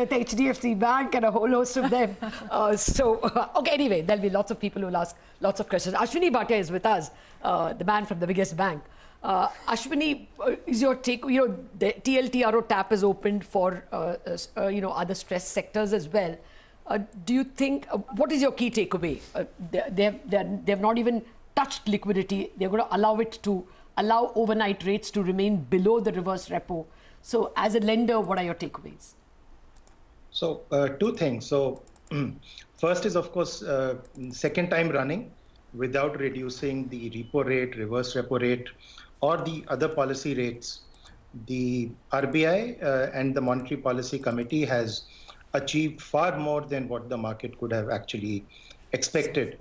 with HDFC Bank and a whole host of them. Okay, anyway, there'll be lots of people who will ask lots of questions. Ashwini Bhatia is with us, the man from the biggest bank. Ashwini, is your take, the TLTRO tap is opened for, other stress sectors as well. Do you think, what is your key takeaway? They've not even touched liquidity. They're going to allow overnight rates to remain below the reverse repo. So as a lender, what are your takeaways? So two things. So first is, of course, second time running without reducing the repo rate, reverse repo rate, or the other policy rates. The RBI and the Monetary Policy Committee has achieved far more than what the market could have actually expected.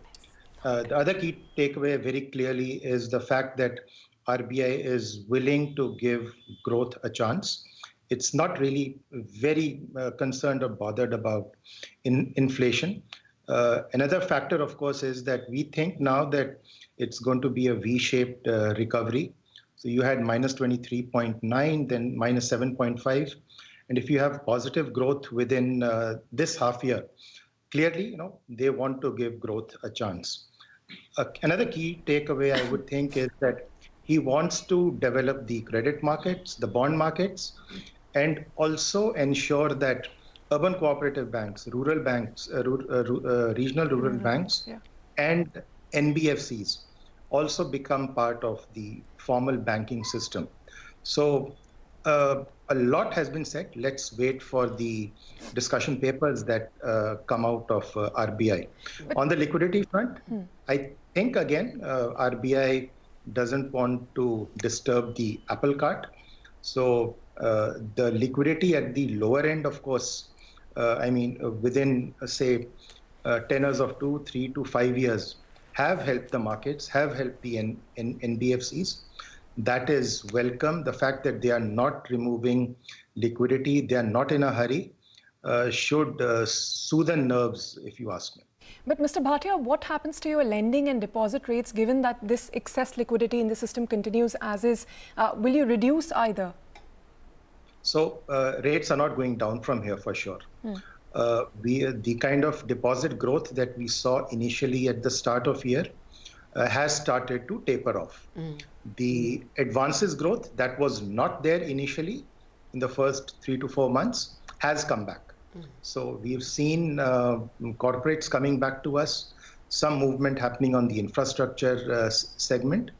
The other key takeaway very clearly is the fact that RBI is willing to give growth a chance. It's not really very concerned or bothered about inflation. Another factor, of course, is that we think now that it's going to be a V-shaped recovery. So you had minus 23.9, then minus 7.5. And if you have positive growth within this half year, clearly, they want to give growth a chance. Another key takeaway, I would think, is that he wants to develop the credit markets, the bond markets, and also ensure that urban cooperative banks, rural banks, regional rural banks, and NBFCs also become part of the formal banking system. So a lot has been said. Let's wait for the discussion papers that come out of RBI. On the liquidity front, I think, again, RBI doesn't want to disturb the apple cart. So the liquidity at the lower end, of course, within, say, tenors of 2, 3 to 5 years, have helped the markets, have helped the NBFCs. That is welcome. The fact that they are not removing liquidity, they are not in a hurry, should soothe nerves, if you ask me. But Mr. Bhatia, what happens to your lending and deposit rates given that this excess liquidity in the system continues as is? Will you reduce either? So rates are not going down from here for sure. The kind of deposit growth that we saw initially at the start of year has started to taper off. The advances growth that was not there initially in the first 3 to 4 months has come back. So we've seen corporates coming back to us, some movement happening on the infrastructure segment,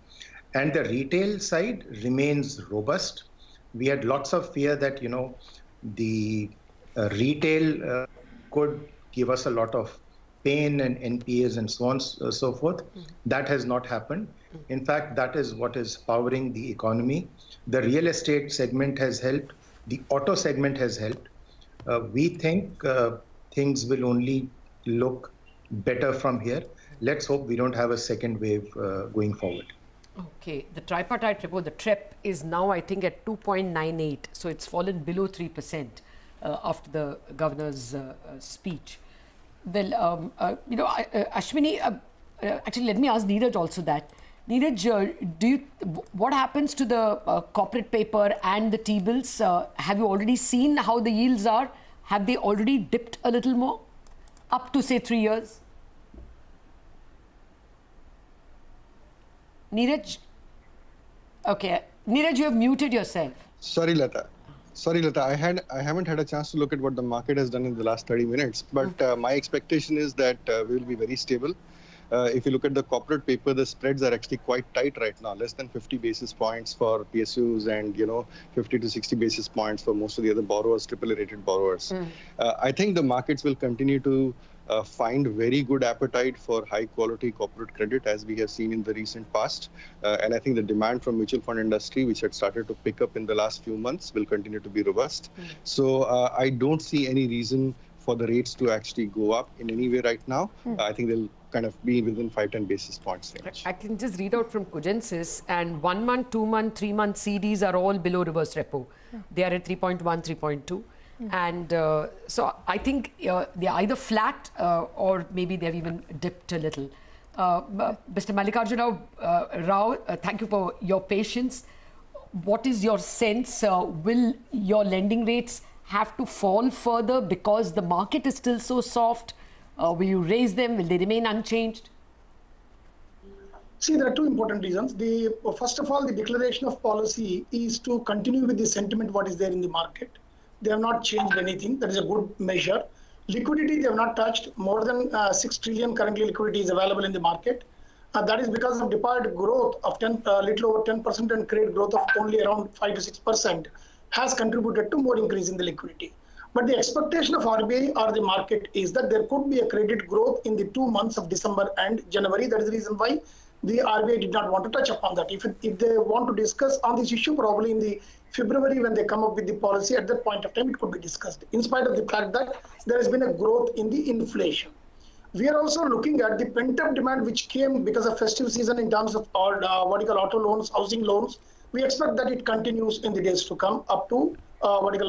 and the retail side remains robust. We had lots of fear that, the retail could give us a lot of pain and NPAs and so on and so forth. That has not happened. In fact, that is what is powering the economy. The real estate segment has helped. The auto segment has helped. We think things will only look better from here. Let's hope we don't have a second wave going forward. Okay, the tripartite repo, the TREP, is now, I think, at 2.98. So it's fallen below 3% after the governor's speech. Well, Ashwini, actually, let me ask Neeraj also that. Neeraj, what happens to the corporate paper and the T-bills? Have you already seen how the yields are? Have they already dipped a little more up to, say, 3 years? Neeraj? Okay. Neeraj, you have muted yourself. Sorry, Lata. I haven't had a chance to look at what the market has done in the last 30 minutes, but my expectation is that we will be very stable. If you look at the corporate paper, the spreads are actually quite tight right now, less than 50 basis points for PSUs and 50 to 60 basis points for most of the other borrowers, AAA rated borrowers. I think the markets will continue to find very good appetite for high quality corporate credit as we have seen in the recent past. And I think the demand from mutual fund industry, which had started to pick up in the last few months, will continue to be robust. So I don't see any reason for the rates to actually go up in any way right now. I think they'll kind of be within 5-10 basis points range. I can just read out from Cogensis, and 1 month, 2 month, 3 month CDs are all below reverse repo. They are at 3.1, 3.2. And so I think they're either flat or maybe they've even dipped a little. Mr. Mallikarjuna Rao, thank you for your patience. What is your sense? Will your lending rates have to fall further because the market is still so soft? Will you raise them? Will they remain unchanged? See, there are two important reasons. First of all, the declaration of policy is to continue with the sentiment what is there in the market. They have not changed anything. That is a good measure. Liquidity, they have not touched. More than 6 trillion currently liquidity is available in the market. That is because of deposit growth of little over 10% and credit growth of only around 5 to 6% has contributed to more increase in the liquidity. But the expectation of RBI or the market is that there could be a credit growth in the 2 months of December and January. That is the reason why the RBI did not want to touch upon that. If they want to discuss on this issue, probably in the February when they come up with the policy, at that point of time, it could be discussed. In spite of the fact that there has been a growth in the inflation. We are also looking at the pent-up demand which came because of festive season in terms of all auto loans, housing loans. We expect that it continues in the days to come up to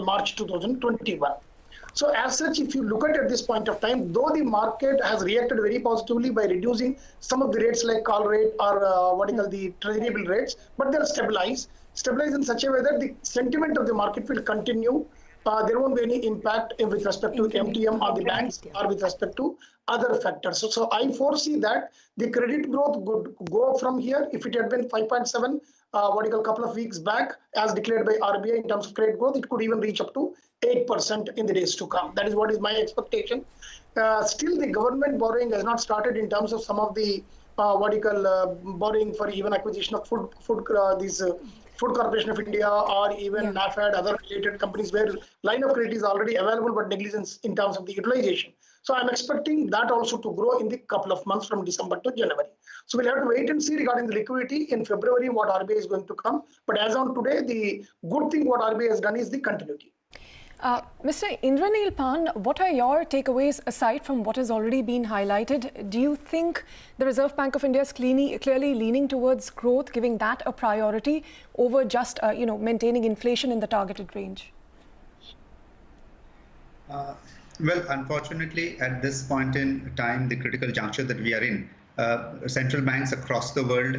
March 2021. So as such, if you look at this point of time, though the market has reacted very positively by reducing some of the rates like call rate or the treasury bill rates, but they're stabilized in such a way that the sentiment of the market will continue. There won't be any impact with respect to MTM or the banks or with respect to other factors. So I foresee that the credit growth would go from here. If it had been 5.7, couple of weeks back, as declared by RBI in terms of credit growth, it could even reach up to 8% in the days to come. That is what is my expectation. Still, the government borrowing has not started in terms of some of the borrowing for even acquisition of Food Corporation of India or even NAFED, other related companies where line of credit is already available but negligence in terms of the utilization. So I'm expecting that also to grow in the couple of months from December to January. So we'll have to wait and see regarding the liquidity in February what RBI is going to come. But as on today, the good thing what RBI has done is the continuity. Mr. Indraneel Pan, what are your takeaways aside from what has already been highlighted? Do you think the Reserve Bank of India is clearly leaning towards growth, giving that a priority over just maintaining inflation in the targeted range? Well, unfortunately, at this point in time, the critical juncture that we are in, central banks across the world